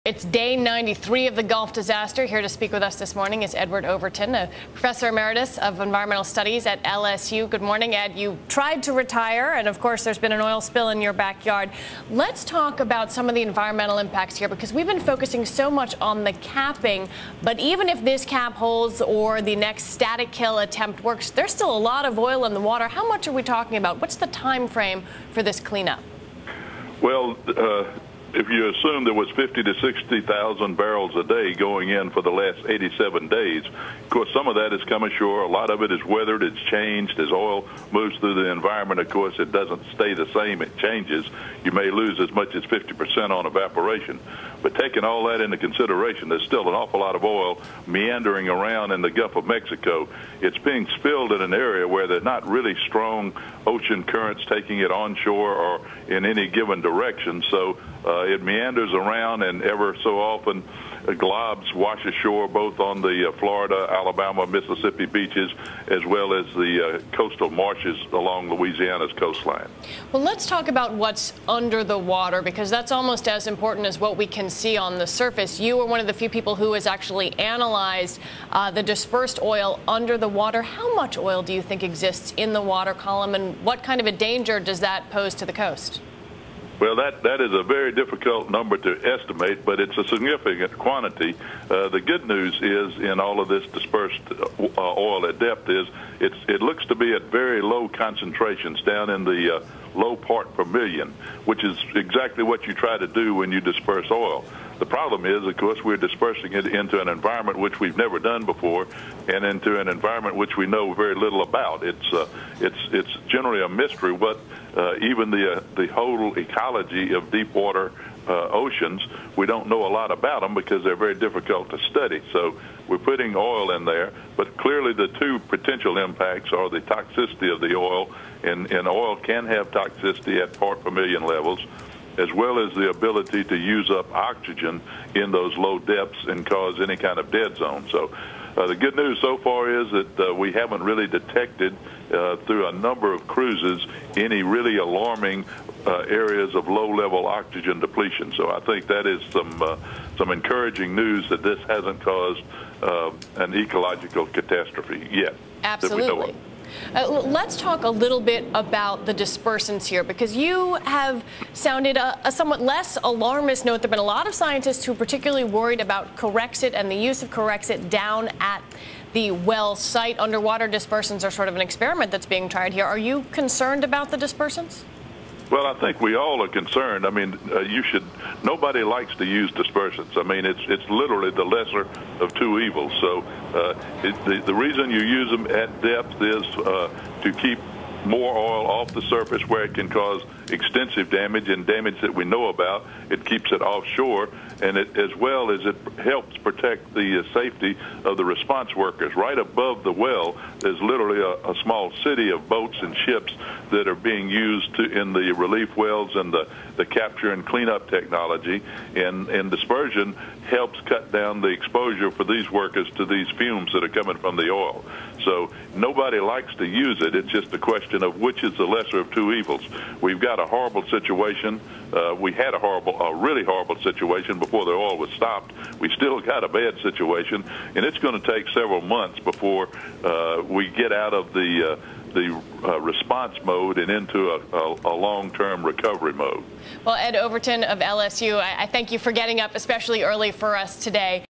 It's day 93 of the Gulf disaster. Here to speak with us this morning is Edward Overton, a professor emeritus of environmental studies at LSU. Good morning, Ed. You tried to retire, and of course there's been an oil spill in your backyard. Let's talk about some of the environmental impacts here, because we've been focusing so much on the capping, but even if this cap holds or the next static kill attempt works, there's still a lot of oil in the water. How much are we talking about? What's the time frame for this cleanup? Well, if you assume there was 50 to 60,000 barrels a day going in for the last 87 days, of course, some of that is come ashore. A lot of it is weathered. It's changed. As oil moves through the environment, of course, it doesn't stay the same. It changes. You may lose as much as 50% on evaporation. But taking all that into consideration, there's still an awful lot of oil meandering around in the Gulf of Mexico. It's being spilled in an area where there are not really strong ocean currents taking it onshore or in any given direction. So it meanders around, and ever so often globs wash ashore both on the Florida, Alabama, Mississippi beaches, as well as the coastal marshes along Louisiana's coastline. Well, let's talk about what's under the water, because that's almost as important as what we can see on the surface. You are one of the few people who has actually analyzed the dispersed oil under the water. How much oil do you think exists in the water column, and what kind of a danger does that pose to the coast? Well, that is a very difficult number to estimate, but it's a significant quantity. The good news is in all of this dispersed oil at depth is it looks to be at very low concentrations, down in the low part per million, which is exactly what you try to do when you disperse oil. The problem is, of course, we're dispersing it into an environment which we've never done before, and into an environment which we know very little about. It's generally a mystery what even the whole ecology of deep water oceans, we don't know a lot about them because they're very difficult to study. So we're putting oil in there, but clearly the two potential impacts are the toxicity of the oil, and oil can have toxicity at part per million levels, as well as the ability to use up oxygen in those low depths and cause any kind of dead zone. So the good news so far is that we haven't really detected through a number of cruises any really alarming areas of low-level oxygen depletion. So I think that is some encouraging news that this hasn't caused an ecological catastrophe yet. Absolutely. That we know of. Let's talk a little bit about the dispersants here, because you have sounded a somewhat less alarmist note. There have been a lot of scientists who are particularly worried about Corexit and the use of Corexit down at the well site. Underwater dispersants are sort of an experiment that's being tried here. Are you concerned about the dispersants? Well, I think we all are concerned. I mean, nobody likes to use dispersants. I mean, it's literally the lesser of two evils. So the reason you use them at depth is to keep more oil off the surface where it can cause extensive damage and damage that we know about. It keeps it offshore, and as well as it helps protect the safety of the response workers. Right above the well, there's literally a small city of boats and ships that are being used in the relief wells and the capture and cleanup technology, and dispersion helps cut down the exposure for these workers to these fumes that are coming from the oil. So nobody likes to use it. It's just a question of which is the lesser of two evils. We've got a horrible situation. We had a really horrible situation before the oil was stopped. We still got a bad situation, and it's going to take several months before we get out of the response mode and into a long-term recovery mode. Well, Ed Overton of LSU, I thank you for getting up especially early for us today.